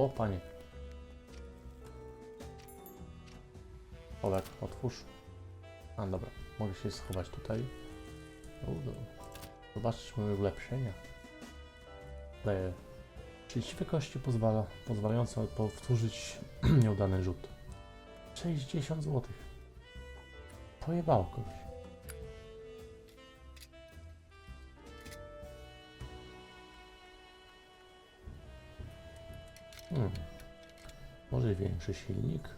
O, panie. Olek, otwórz. A, dobra. Mogę się schować tutaj. Zobaczmy ulepszenia. Daje 30 kości pozwalające powtórzyć nieudany rzut. 60 zł. Pojebało kogoś. Może większy silnik.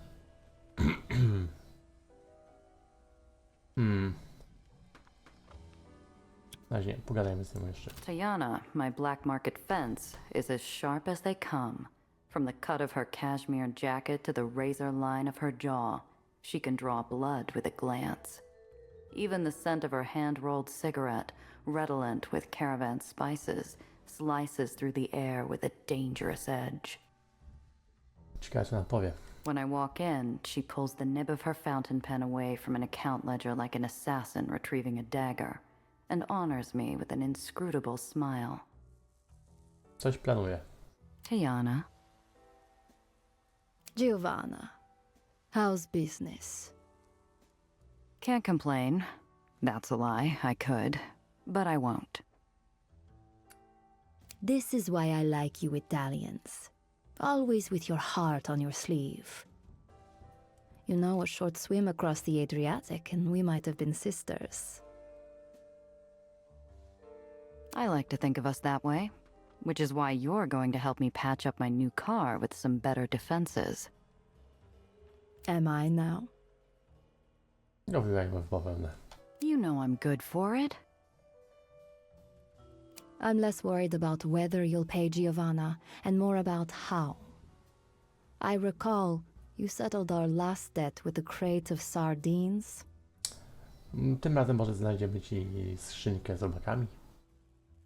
Na razie pogadajmy z nią jeszcze. Tiana, my black market fence, is as sharp as they come. From the cut of her cashmere jacket to the razor line of her jaw, she can draw blood with a glance. Even the scent of her hand-rolled cigarette, redolent with caravan spices, slices through the air with a dangerous edge. Ciekawe, co nam powie. When I walk in, she pulls the nib of her fountain pen away from an account ledger like an assassin retrieving a dagger, and honors me with an inscrutable smile. Coś planuje. Tiana. Giovanna, how's business? Can't complain. That's a lie. I could, but I won't. This is why I like you Italians. Always with your heart on your sleeve. You know, a short swim across the Adriatic and we might have been sisters. I like to think of us that way, which is why you're going to help me patch up my new car with some better defenses. Am I now? Owijajmy w bawełnę. You know I'm good for it. I'm less worried about whether you'll pay Giovanna and more about how. I recall you settled our last debt with a crate of sardines. Tym razem może znajdziemy ci skrzynkę z robakami.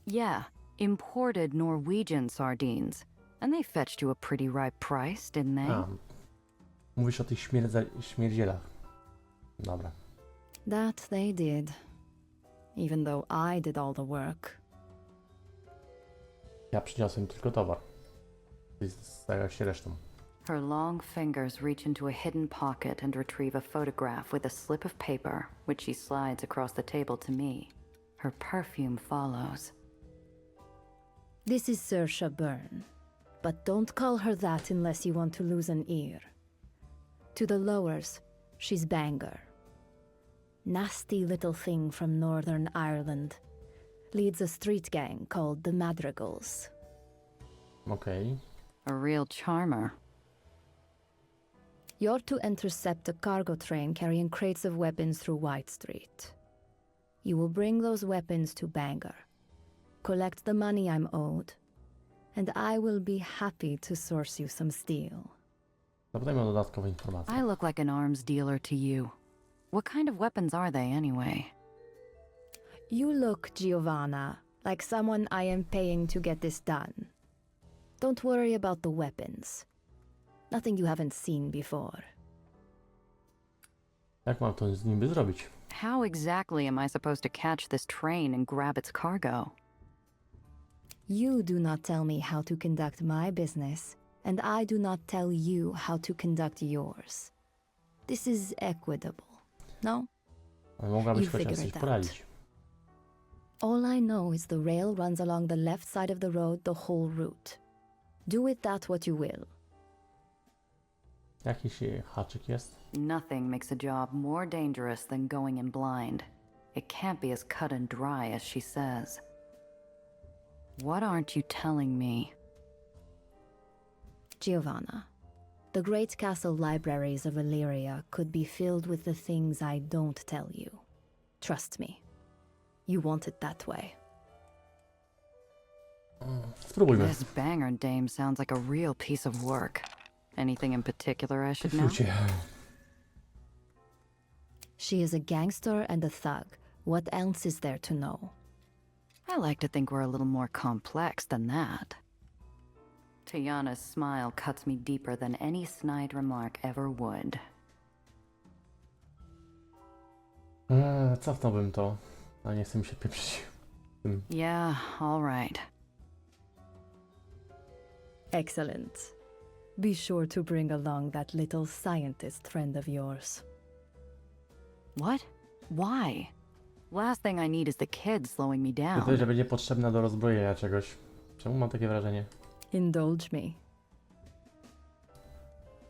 Yeah, imported Norwegian sardines. And they fetched you a pretty ripe price, didn't they? A, mówisz o tych śmierdzielach. Dobra. That they did. Even though I did all the work. Ja przyniosłem tylko towar. Ty zająłeś się resztą. Her long fingers reach into a hidden pocket and retrieve a photograph with a slip of paper, which she slides across the table to me. Her perfume follows. This is Saoirse Byrne, but don't call her that unless you want to lose an ear. To the lowers, she's Bangor. Nasty little thing from Northern Ireland. Leads a street gang called the Madrigals. Okej. A real charmer. You're to intercept a cargo train carrying crates of weapons through White Street. You will bring those weapons to Bangor, collect the money I'm owed, and I will be happy to source you some steel. Zapytajmy o dodatkowe informacje. I look like an arms dealer to you. What kind of weapons are they anyway? You look, Giovanna, like someone I am paying to get this done. Don't worry about the weapons. Nothing you haven't seen before. Jak mam to z niby zrobić? How exactly am I supposed to catch this train and grab its cargo? You do not tell me how to conduct my business, and I do not tell you how to conduct yours. This is equitable, no? Ale mogłabyś You chociaż figure coś it out. poradzić. All I know is the rail runs along the left side of the road the whole route. Do with that what you will. Jakiś haczyk jest? Nothing makes a job more dangerous than going in blind. It can't be as cut and dry as she says. What aren't you telling me? Giovanna, the great castle libraries of Illyria could be filled with the things I don't tell you. Trust me. You want it that way. Spróbujmy. This Bangor dame sounds like a real piece of work. Anything in particular I should know? Fiucie. She is a gangster and a thug. What else is there to know? I like to think we're a little more complex than that. Tiana's smile cuts me deeper than any snide remark ever would. Cofnąłbym to, a nie chcę mi się pieprzyć. Yeah, all right. Excellent. Be sure to bring along that little scientist friend of yours. What? Why? Last thing I need is the kid slowing me Ty, down. że będzie potrzebna do rozbrojenia czegoś. Czemu mam takie wrażenie? Indulge me.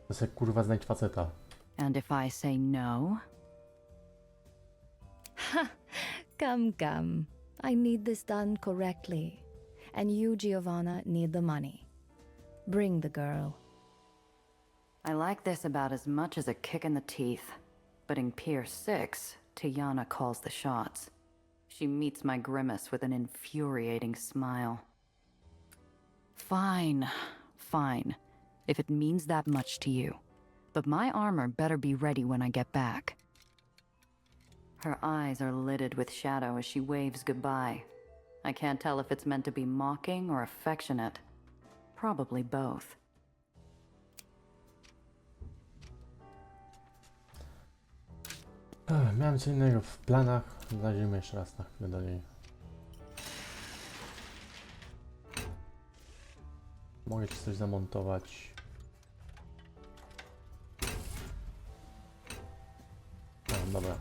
To sobie kurwa znajdź faceta. And if I say no? Come. I need this done correctly. And you, Giovanna, need the money. Bring the girl. I like this about as much as a kick in the teeth. But in Pier 6, Tiana calls the shots. She meets my grimace with an infuriating smile. Fine. If it means that much to you. But my armor better be ready when I get back. Her eyes are lidded with shadow as she waves goodbye. I can't tell if it's meant to be mocking or affectionate. Probably both. Miałem co innego w planach. Zajrzyjmy jeszcze raz na chwilę do niej. Mogę ci coś zamontować. No, dobra.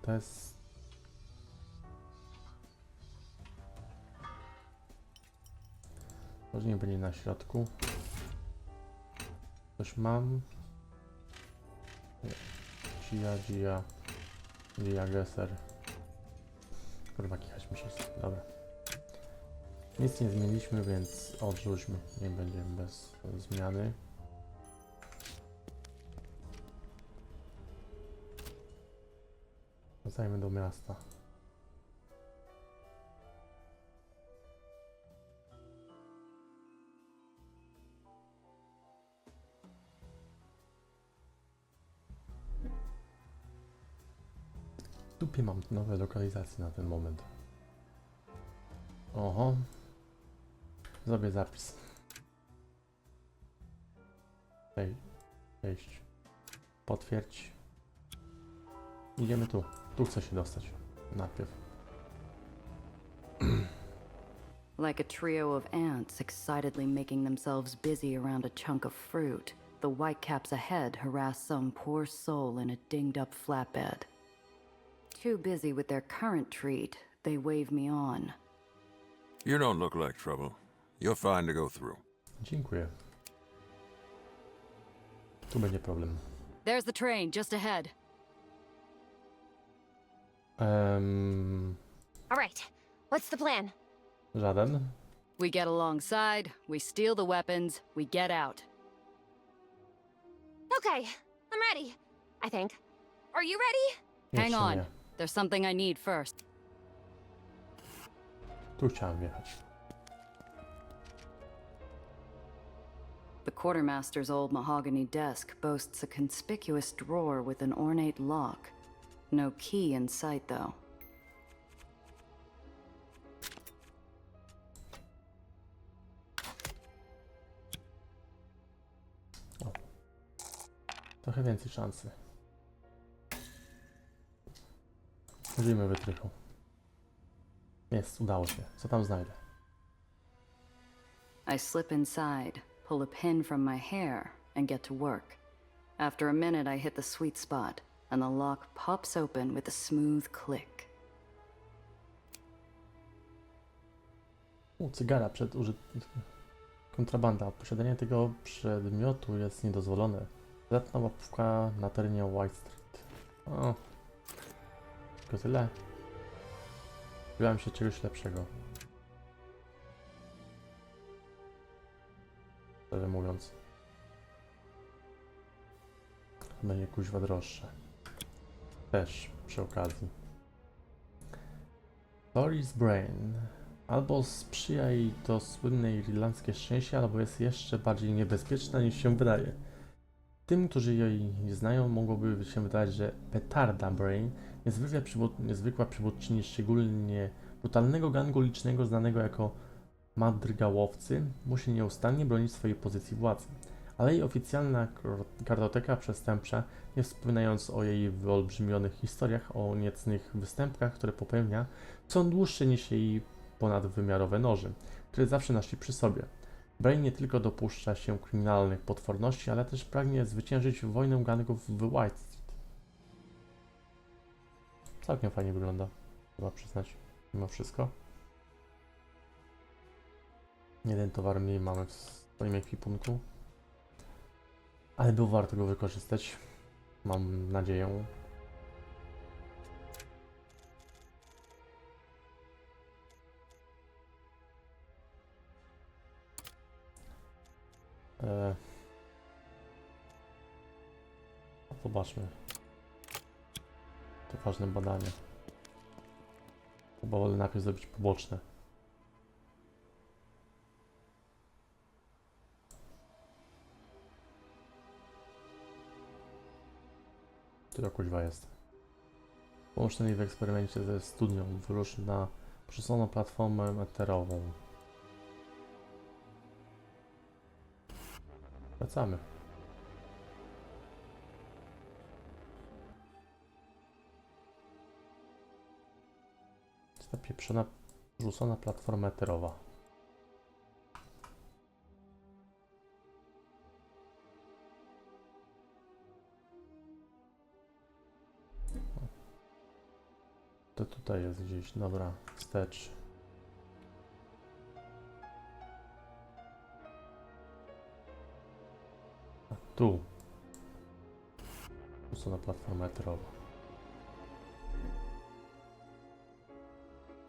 To jest... Może nie będzie na środku. Coś mam. Gia Gesser. Kurwa, kichać mi się. Dobra. Nic nie zmieniliśmy, więc odrzućmy. Nie będzie bez zmiany. Wracajmy do miasta. W dupie mam nowe lokalizacje na ten moment. Oho. Zrobię zapis. Wejść. Potwierdź. Idziemy tu. Tu chcę się dostać. Najpierw. Like a trio of ants excitedly making themselves busy around a chunk of fruit, the whitecaps ahead harass some poor soul in a dinged-up flatbed. Too busy with their current treat, they wave me on. You don't look like trouble. You're fine to go through. Dziękuję. Tu będzie problem. There's the train, just ahead. All right. What's the plan? Żaden. We get alongside, we steal the weapons, we get out. Okay, I'm ready. I think. Are you ready? Hang Jeszcze on, nie. there's something I need first. Tu chciałem wjechać. The quartermaster's old mahogany desk boasts a conspicuous drawer with an ornate lock. No key in sight, though. Trochę więcej szansy. Użyjmy wytrychu. Jest, udało się. Co tam znajdę? I slip inside, pull a pin from my hair, and get to work. After a minute, I hit the sweet spot, and the lock pops open with a smooth click. Cygara przed kontrabanda. Posiadanie tego przedmiotu jest niedozwolone. Zatna łapówka na terenie White Street. O. Tylko tyle. Spodziewałem się czegoś lepszego. Szczerze mówiąc. Będzie kuźwa droższe. Też przy okazji. Doris Brain. Albo sprzyja jej to słynne irlandzkie szczęście, albo jest jeszcze bardziej niebezpieczna niż się wydaje. Tym, którzy jej nie znają, mogłoby się wydawać, że Petarda Brain, niezwykła przywódczyni szczególnie brutalnego gangu licznego znanego jako madrygałowcy, musi nieustannie bronić swojej pozycji władzy. Ale jej oficjalna kartoteka przestępcza, nie wspominając o jej wyolbrzymionych historiach o niecnych występkach, które popełnia, są dłuższe niż jej ponadwymiarowe noże, które zawsze nosi przy sobie. Brain nie tylko dopuszcza się kryminalnych potworności, ale też pragnie zwyciężyć wojnę gangów w White Street. Całkiem fajnie wygląda, trzeba przyznać, mimo wszystko. Jeden towar mniej mamy w swoim ekwipunku, ale było warto go wykorzystać, mam nadzieję. Zobaczmy. To ważne badanie. Chyba wolę najpierw zrobić poboczne. To kuźwa jest. Połączenie w eksperymencie ze studnią wyruszy na przesunął platformę eterową. Wracamy. Jest ta pieprzona, rzucona platforma eterowa. To tutaj jest gdzieś, dobra, wstecz. A tu. Rzucona platforma eterowa.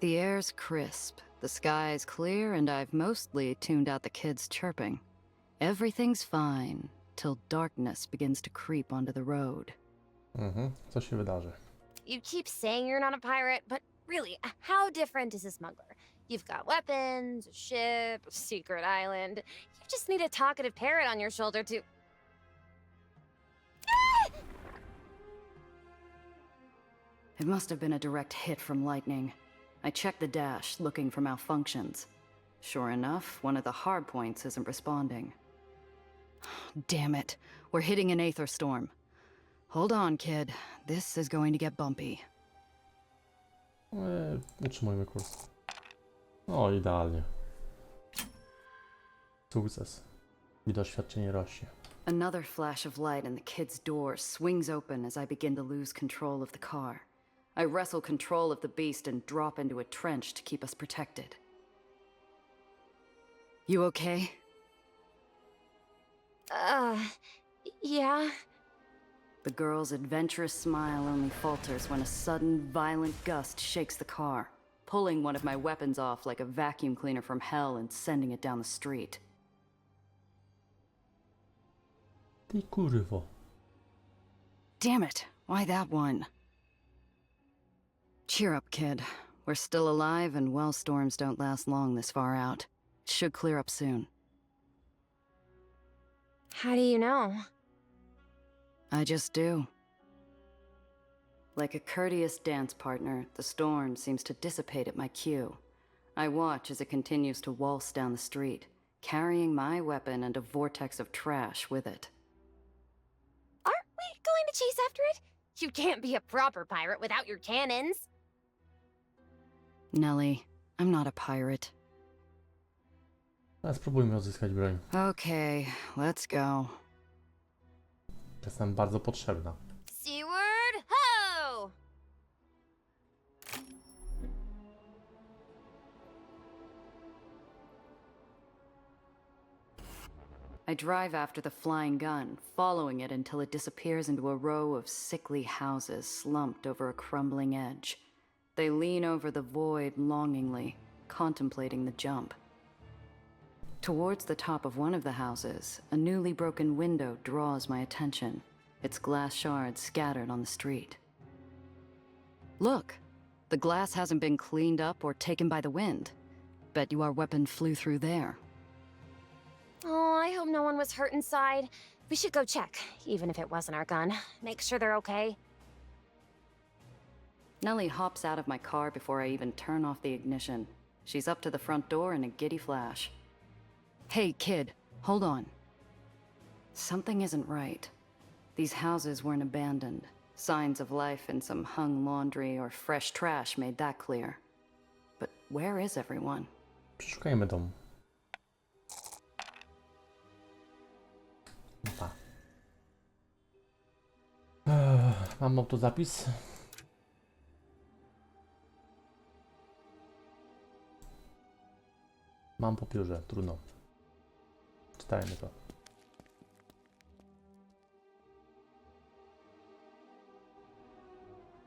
The air's crisp, the sky's clear, and I've mostly tuned out the kids chirping. Everything's fine, till darkness begins to creep onto the road. Co się wydarzy? You keep saying you're not a pirate, but really, how different is a smuggler? You've got weapons, a ship, a secret island. You just need a talkative parrot on your shoulder to... It must have been a direct hit from lightning. I checked the dash, looking for malfunctions. Sure enough, one of the hard points isn't responding. Damn it, we're hitting an Aether storm. Hold on, kid. This is going to get bumpy. Utrzymujmy kurs. O, idealnie. Sukces. I doświadczenie rośnie. Another flash of light and the kid's door swings open as I begin to lose control of the car. I wrestle control of the beast and drop into a trench to keep us protected. You okay? Yeah. The girl's adventurous smile only falters when a sudden, violent gust shakes the car, pulling one of my weapons off like a vacuum cleaner from hell and sending it down the street. Ty kurwo. Damn it, why that one? Cheer up, kid. We're still alive, and well, storms don't last long this far out. It should clear up soon. How do you know? I just do. Like a courteous dance partner, the storm seems to dissipate at my cue. I watch as it continues to waltz down the street, carrying my weapon and a vortex of trash with it. Aren't we going to chase after it? You can't be a proper pirate without your cannons. Nellie, I'm not a pirate. Ale spróbujmy odzyskać broń. Okay, let's go. Jest nam bardzo potrzebna. Seaward ho! I drive after the flying gun, following it until it disappears into a row of sickly houses slumped over a crumbling edge. They lean over the void longingly, contemplating the jump. Towards the top of one of the houses, a newly broken window draws my attention, its glass shards scattered on the street. Look! The glass hasn't been cleaned up or taken by the wind. Bet you our weapon flew through there. Oh, I hope no one was hurt inside. We should go check, even if it wasn't our gun. Make sure they're okay. Nellie hops out of my car before I even turn off the ignition. She's up to the front door in a giddy flash. Hey, kid, hold on. Something isn't right. These houses weren't abandoned. Signs of life in some hung laundry or fresh trash made that clear. But where is everyone? Przeszukajmy dom. mam autozapis. Mam po piórze, trudno. Czytajmy to.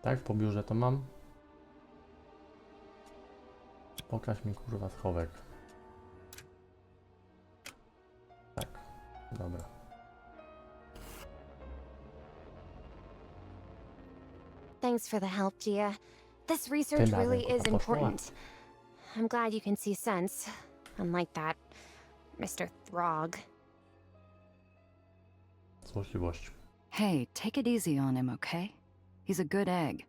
Tak, po biurze to mam. Pokaż mi kurwa schowek. Tak, dobra. Thanks for the help, Gia. This research Tym razem, really kurwa, is poszło important. I'm glad you can see sense. Unlike that Mr. Throg. Złośliwość. Hey, take it easy on him, okay? He's a good egg.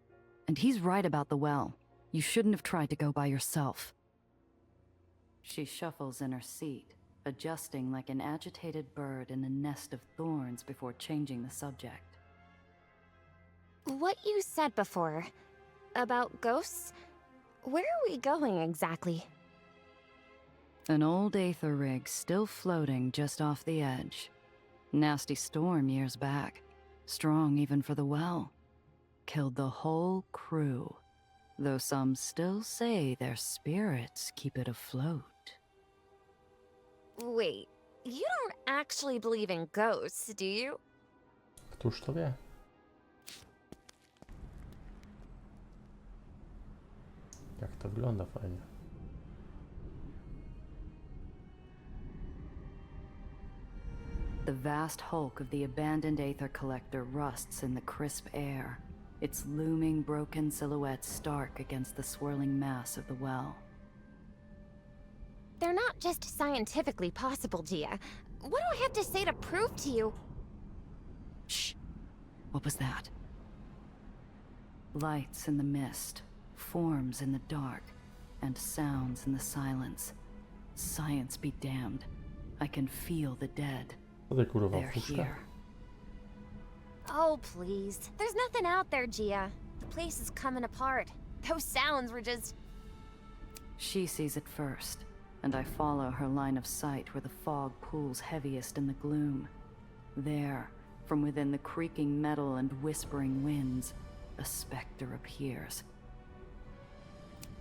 And he's right about the well. You shouldn't have tried to go by yourself. She shuffles in her seat, adjusting like an agitated bird in a nest of thorns before changing the subject. What you said before about ghosts? Where are we going exactly? An old Aether rig still floating just off the edge. Nasty storm years back. Strong even for the well. Killed the whole crew. Though some still say their spirits keep it afloat. Wait, you don't actually believe in ghosts, do you? Któż to wie? Jak to wygląda fajnie. The vast hulk of the abandoned Aether collector rusts in the crisp air, its looming broken silhouette stark against the swirling mass of the well. They're not just scientifically possible, Gia. What do I have to say to prove to you? Shh! What was that? Lights in the mist, forms in the dark, and sounds in the silence. Science be damned. I can feel the dead. Co ty kurwa, They're puszka? here. Oh, please. There's nothing out there, Gia. The place is coming apart. Those sounds were just... She sees it first, and I follow her line of sight where the fog pools heaviest in the gloom. There, from within the creaking metal and whispering winds, a specter appears.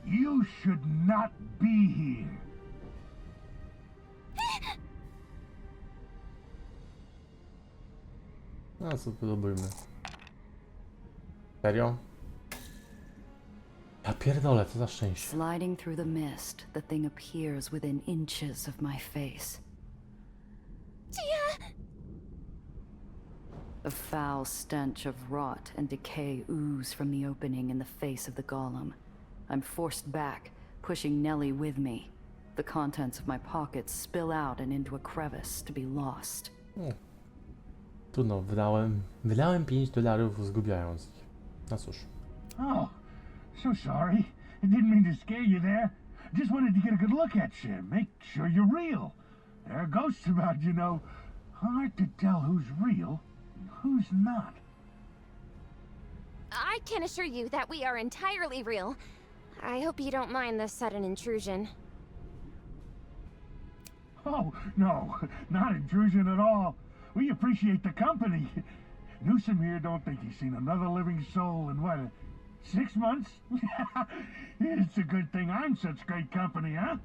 You should not be here. No co spróbujmy. Serio? Ja pierdolę, co za szczęście. Sliding through the mist, the thing appears within inches of my face. Gia! A foul stench of rot and decay ooze from the opening in the face of the golem. I'm forced back, pushing Nellie with me. The contents of my pockets spill out and into a crevice to be lost. Trudno, wydałem $5 zgubiając ich. No cóż. Oh, so sorry. I didn't mean to scare you there. Just wanted to get a good look at you, make sure you're real. There are ghosts about, you know. Hard to tell who's real and who's not. I can assure you that we are entirely real. I hope you don't mind this sudden intrusion. Oh, no, not intrusion at all. We appreciate the company. Newsom here don't think he's seen another living soul in what, 6 months? It's a good thing I'm such great company, huh?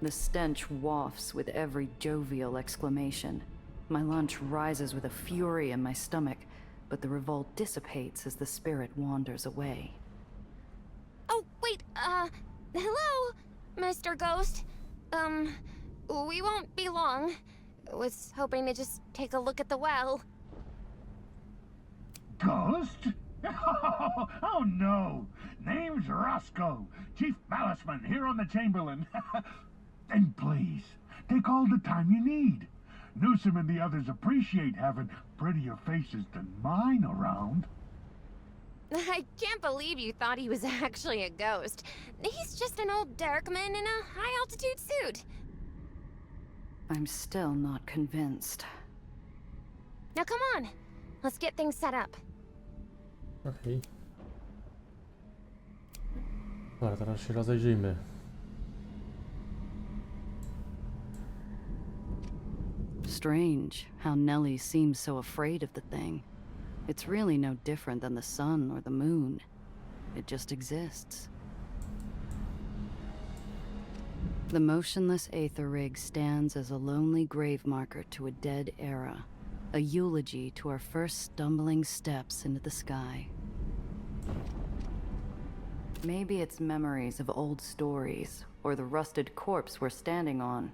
The stench wafts with every jovial exclamation. My lunch rises with a fury in my stomach, but the revolt dissipates as the spirit wanders away. Oh, wait, hello, Mr. Ghost. We won't be long. Was hoping to just take a look at the well. Ghost? Oh no! Name's Roscoe, Chief Maliceman here on the Chamberlain. And please, take all the time you need. Newsom and the others appreciate having prettier faces than mine around. I can't believe you thought he was actually a ghost. He's just an old Darkman in a high-altitude suit. I'm still not convinced. Now come on, let's get things set up. Okej. Dobra, teraz się rozejrzyjmy. Strange how Nellie seems so afraid of the thing. It's really no different than the sun or the moon. It just exists. The motionless Aether rig stands as a lonely grave marker to a dead era, a eulogy to our first stumbling steps into the sky. Maybe it's memories of old stories, or the rusted corpse we're standing on,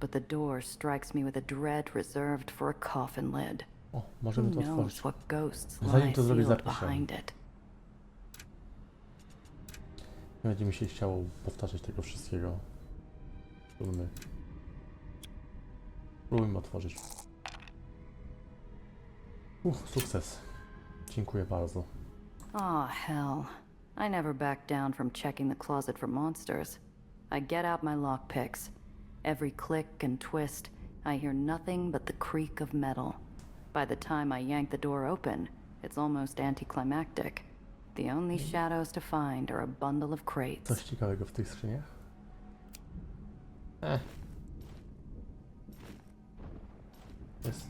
but the door strikes me with a dread reserved for a coffin lid. O, Who możemy to knows otworzyć. what ghosts Zanim lie to zrobię, sealed zapiszę. behind it. Nie będzie mi się chciało powtarzać tego wszystkiego. Spróbujmy otworzyć. Sukces. Dziękuję bardzo. Aw, hell. I never back down from checking the closet for monsters. I get out my lockpicks. Every click and twist, I hear nothing but the creak of metal. By the time I yank the door open, it's almost anticlimactic. The only shadows to find are a bundle of crates. Coś ciekawego w tych skrzyniach? Jest.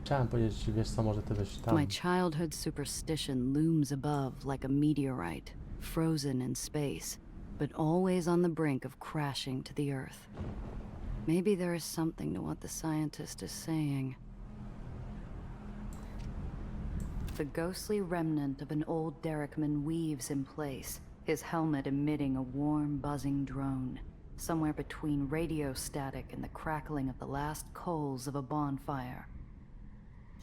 Chciałem powiedzieć, wiesz co, może ty weź tam. My childhood superstition looms above like a meteorite, frozen in space, but always on the brink of crashing to the earth. Maybe there is something to what the scientist is saying. The ghostly remnant of an old derrickman weaves in place, his helmet emitting a warm, buzzing drone, somewhere between radio static and the crackling of the last coals of a bonfire.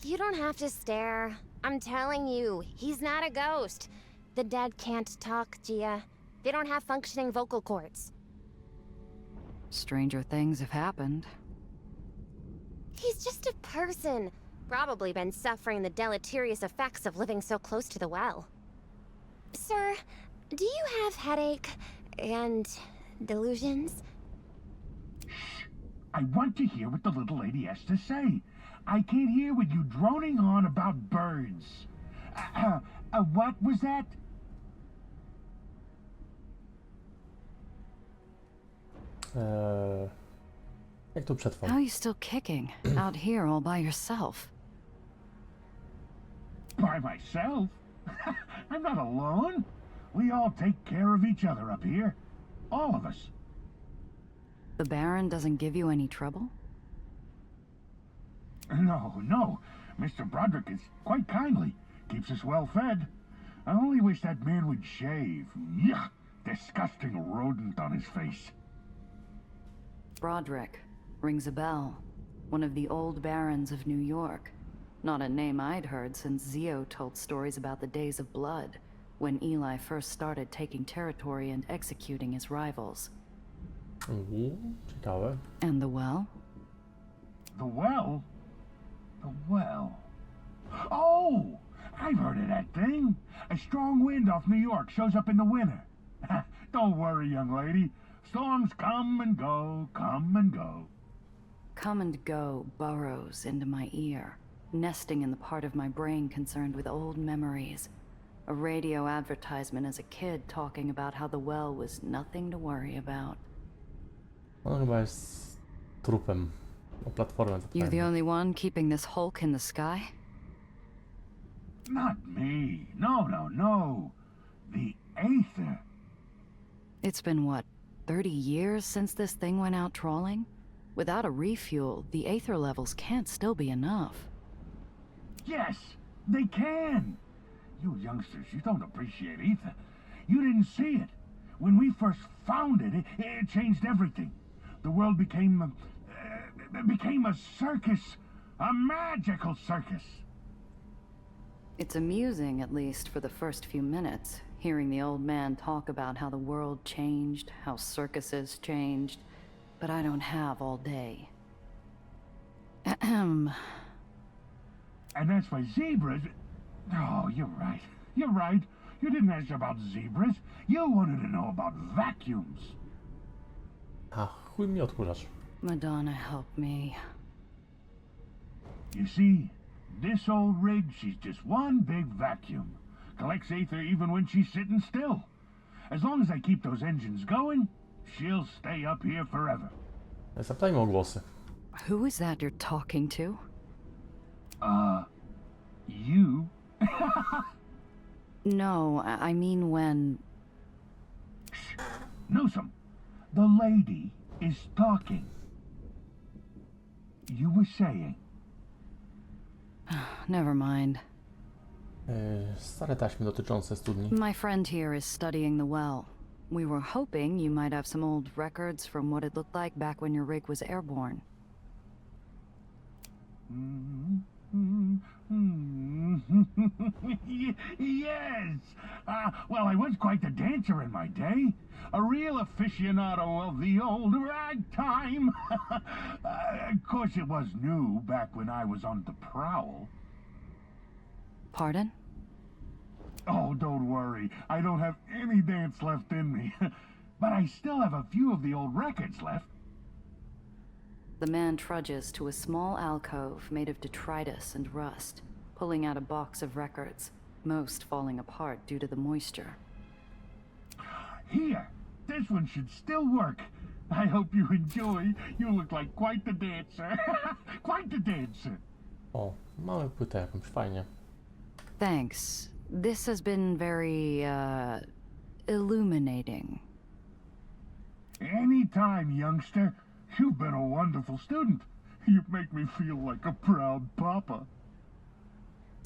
You don't have to stare. I'm telling you, he's not a ghost. The dead can't talk, Gia. They don't have functioning vocal cords. Stranger things have happened. He's just a person. Probably been suffering the deleterious effects of living so close to the well. Sir, do you have headache and delusions? Shh! I want to hear what the little lady has to say. I can't hear with you droning on about birds. What was that? Jak tu przetrwał? How are you still kicking out here all by yourself? By myself? I'm not alone. We all take care of each other up here. All of us. The Baron doesn't give you any trouble? No. Mr. Broderick is quite kindly. Keeps us well fed. I only wish that man would shave. Yuck! Disgusting rodent on his face. Broderick. Rings a bell. One of the old barons of New York. Not a name I'd heard since Zio told stories about the days of blood, when Eli first started taking territory and executing his rivals. Ciekawe. And the well? The well? The well? Oh! I've heard of that thing. A strong wind off New York shows up in the winter. Don't worry, young lady. Storms come and go, come and go. Come and go burrows into my ear, nesting in the part of my brain concerned with old memories. A radio advertisement as a kid talking about how the well was nothing to worry about. On chyba jest trupem. O platformę You're the zapytałem. only one keeping this hulk in the sky? Not me. No. The Aether. It's been, what, 30 years since this thing went out trawling? Without a refuel, the Aether levels can't still be enough. Yes, they can. You youngsters, you don't appreciate Aether. You didn't see it. When we first found it, it changed everything. The world became a circus. A magical circus. It's amusing, at least for the first few minutes, hearing the old man talk about how the world changed, how circuses changed, but I don't have all day. Ahem. And as for zebras... Oh, you're right. You're right. You didn't ask about zebras. You wanted to know about vacuums. A chuj mi odkurzacz. Madonna help me. You see, this old rig, she's just one big vacuum. Collects Aether even when she's sitting still. As long as I keep those engines going, she'll stay up here forever. Zapytajmy o głosy. Who is that you're talking to? You? No, I mean when... Newsom, the lady is talking. You were saying? Never mind. Stare taśmy dotyczące studni. My friend here is studying the well. We were hoping you might have some old records from what it looked like back when your rig was airborne. Yes! Well, I was quite the dancer in my day. A real aficionado of the old ragtime. Of course, it was new back when I was on the prowl. Pardon? Oh, don't worry. I don't have any dance left in me. But I still have a few of the old records left. The man trudges to a small alcove made of detritus and rust, pulling out a box of records, most falling apart due to the moisture. Here, this one should still work. I hope you enjoy. You look like quite the dancer. Quite the dancer. O, mamy płytę jakąś, fajnie. Thanks. This has been very, illuminating. Anytime, youngster. You've been a wonderful student. You make me feel like a proud papa.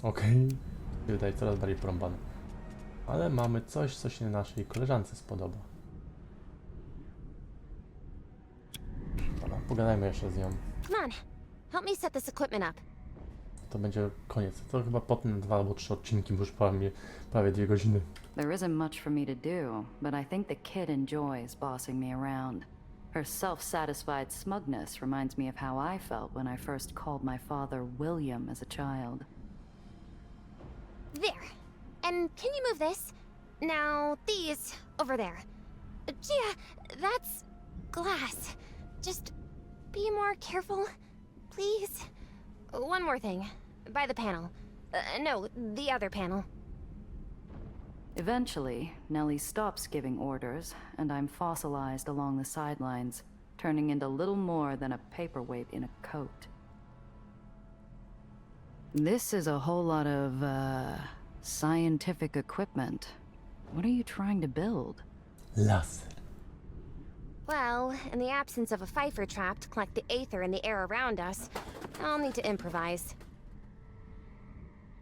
Okej. Wydaje coraz bardziej porąbane. Ale mamy coś, co się naszej koleżance spodoba. Dobra, pogadajmy jeszcze z nią. Come on, help me set this equipment up. To będzie koniec. To chyba potem 2 albo 3 odcinki, bo już prawie 2 godziny. There isn't much for me to do, but I think the kid enjoys bossing me around. Her self-satisfied smugness reminds me of how I felt when I first called my father William as a child. There. And can you move this? Now, these over there. Gia, that's glass. Just be more careful, please. One more thing. By the panel. No, the other panel. Eventually, Nellie stops giving orders, and I'm fossilized along the sidelines, turning into little more than a paperweight in a coat. This is a whole lot of, scientific equipment. What are you trying to build? Laser. Well, in the absence of a Pfeiffer trap to collect the Aether in the air around us, I'll need to improvise.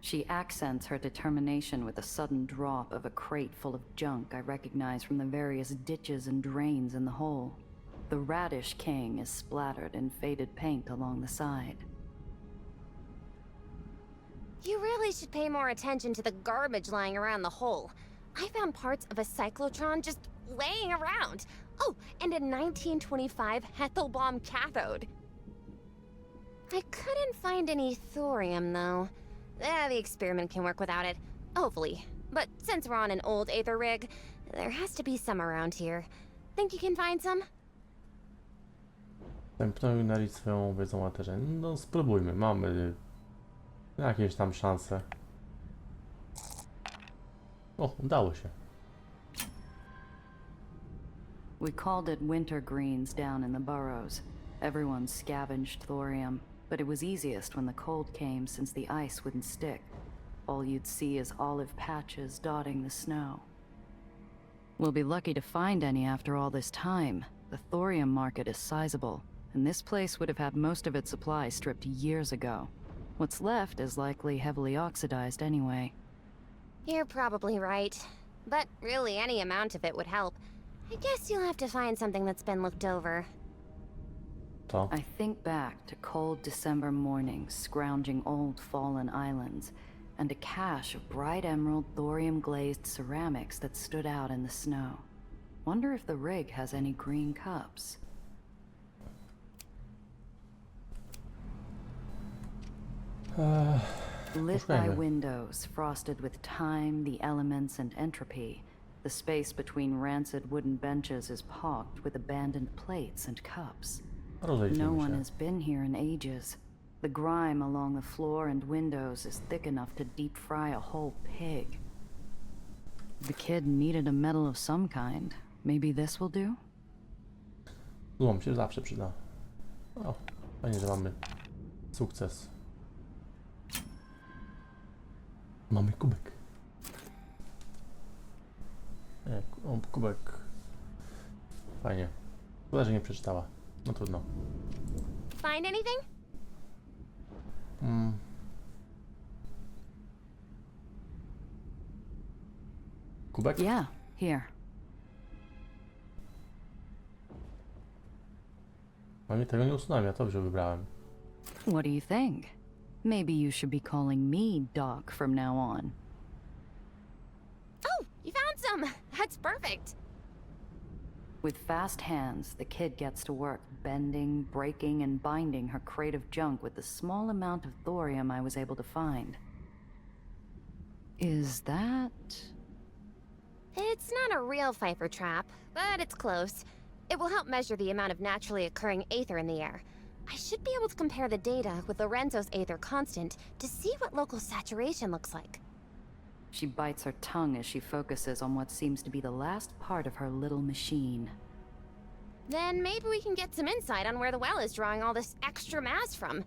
She accents her determination with a sudden drop of a crate full of junk I recognize from the various ditches and drains in the hole. The Radish King is splattered in faded paint along the side. You really should pay more attention to the garbage lying around the hole. I found parts of a cyclotron just laying around. Oh, and a 1925 Hethelbaum cathode. I couldn't find any thorium, though. The experiment can work without it, hopefully. But since we're on an old Aether rig, there has to be some around here. Think you can find some? Tępnął na swoją wiedzą o Aetherze. No spróbujmy, mamy jakieś tam szanse. O, udało się. We called it winter greens down in the burrows. Everyone scavenged thorium, but it was easiest when the cold came since the ice wouldn't stick. All you'd see is olive patches dotting the snow. We'll be lucky to find any after all this time. The thorium market is sizable, and this place would have had most of its supply stripped years ago. What's left is likely heavily oxidized anyway. You're probably right. But really, any amount of it would help. I guess you'll have to find something that's been looked over. To. I think back to cold December mornings scrounging old fallen islands, and a cache of bright emerald thorium-glazed ceramics that stood out in the snow. Wonder if the rig has any green cups. Lit by Poszukajmy. windows frosted with time, the elements, and entropy, the space between rancid wooden benches is pocked with abandoned plates and cups. No Rozejrzyjmy one się. has been here in ages. The grime along the floor and windows is thick enough to deep fry a whole pig. The kid needed a medal of some kind. Maybe this will do? Złom się zawsze przyda. O, fajnie, że mamy sukces. Mamy kubek. Nie, kubek. Fajnie. Szkoda, że nie przeczytała. No trudno. Find anything? Kubek? Yeah, here. Pani tego nie usunąłem, ja to dobrze wybrałem. What do you think? Maybe you should be calling me Doc from now on. Oh, you found some! That's perfect! With fast hands, the kid gets to work bending, breaking, and binding her crate of junk with the small amount of thorium I was able to find. Is that... It's not a real Pfeiffer trap, but it's close. It will help measure the amount of naturally occurring Aether in the air. I should be able to compare the data with Lorenzo's Aether constant to see what local saturation looks like. She bites her tongue as she focuses on what seems to be the last part of her little machine. Then maybe we can get some insight on where the well is drawing all this extra mass from.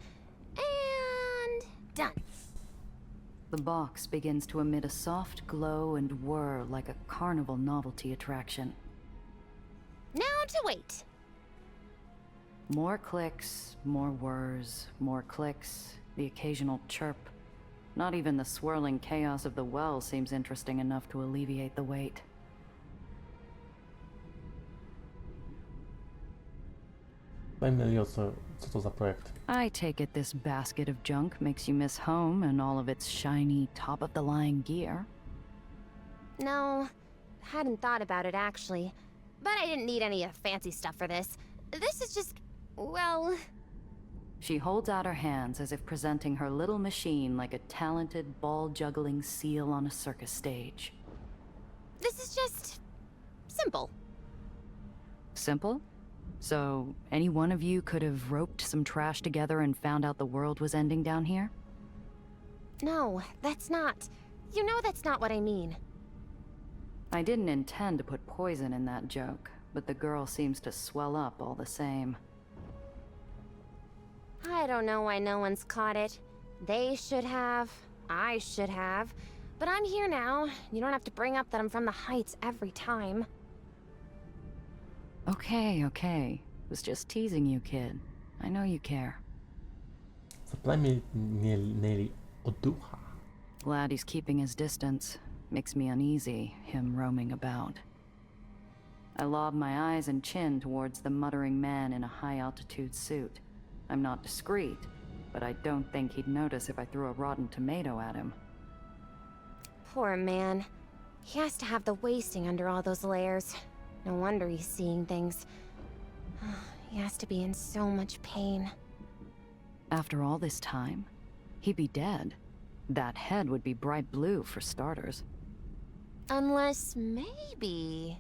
And... done. The box begins to emit a soft glow and whir like a carnival novelty attraction. Now to wait. More clicks, more whirs, more clicks, the occasional chirp. Not even the swirling chaos of the well seems interesting enough to alleviate the wait. Dajmy o co to za projekt. I take it this basket of junk makes you miss home and all of its shiny, top-of-the-line gear. No, hadn't thought about it actually. But I didn't need any fancy stuff for this. This is just, well... She holds out her hands as if presenting her little machine like a talented, ball-juggling seal on a circus stage. This is just... simple. Simple? So, any one of you could have roped some trash together and found out the world was ending down here? No, that's not... You know that's not what I mean. I didn't intend to put poison in that joke, but the girl seems to swell up all the same. I don't know why no one's caught it. They should have. I should have. But I'm here now. You don't have to bring up that I'm from the Heights every time. Okay. Was just teasing you, kid. I know you care. Zapytajmy Nelly o ducha. Glad he's keeping his distance. Makes me uneasy, him roaming about. I lob my eyes and chin towards the muttering man in a high-altitude suit. I'm not discreet, but I don't think he'd notice if I threw a rotten tomato at him. Poor man. He has to have the wasting under all those layers. No wonder he's seeing things. He has to be in so much pain. After all this time, he'd be dead. That head would be bright blue, for starters. Unless, maybe...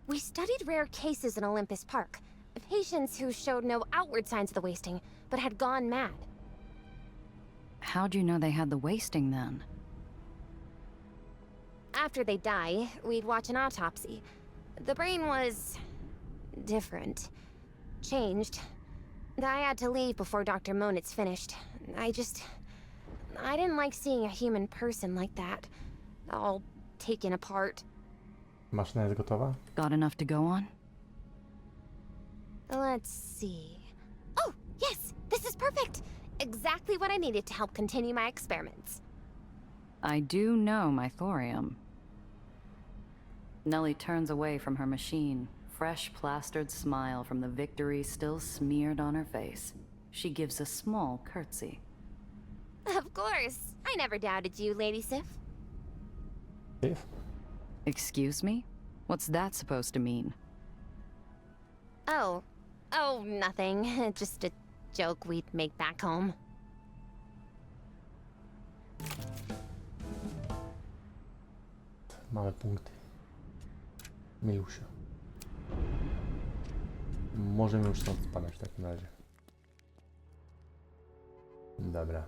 We studied rare cases in Olympus Park. Patients who showed no outward signs of the wasting, but had gone mad. How'd you know they had the wasting, then? After they die, we'd watch an autopsy. The brain was... different. Changed. I had to leave before Dr. Monitz finished. I didn't like seeing a human person like that. All taken apart. Maszyna jest gotowa? Got enough to go on? Let's see... Oh, yes! This is perfect! Exactly what I needed to help continue my experiments. I do know my thorium. Nellie turns away from her machine, fresh plastered smile from the victory still smeared on her face. She gives a small curtsy. Of course! I never doubted you, Lady Sif. Sif? Excuse me? What's that supposed to mean? Oh, nothing. Just a joke we'd make back home. Mamy punkty. Milusia. Możemy już stąd spadać w takim razie. Dobra.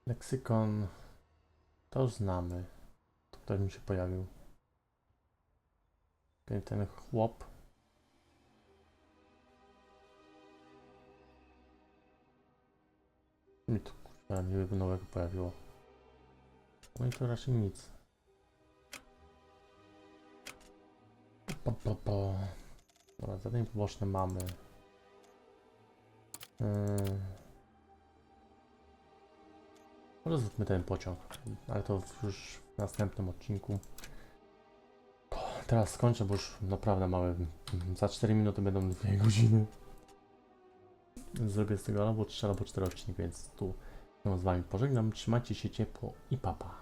Leksykon. To już znamy. To ktoś mi się pojawił. ten chłop. Mi tu kurwa miłego nowego pojawiło. No i to raczej nic. Dobra, zadanie poboczne mamy. Może zróbmy ten pociąg, ale to już w następnym odcinku. Teraz skończę, bo już naprawdę małe. Za 4 minuty będą 2 godziny. Zrobię z tego albo 3 albo 4 odcinki, więc tu z wami pożegnam. Trzymajcie się ciepło i pa pa.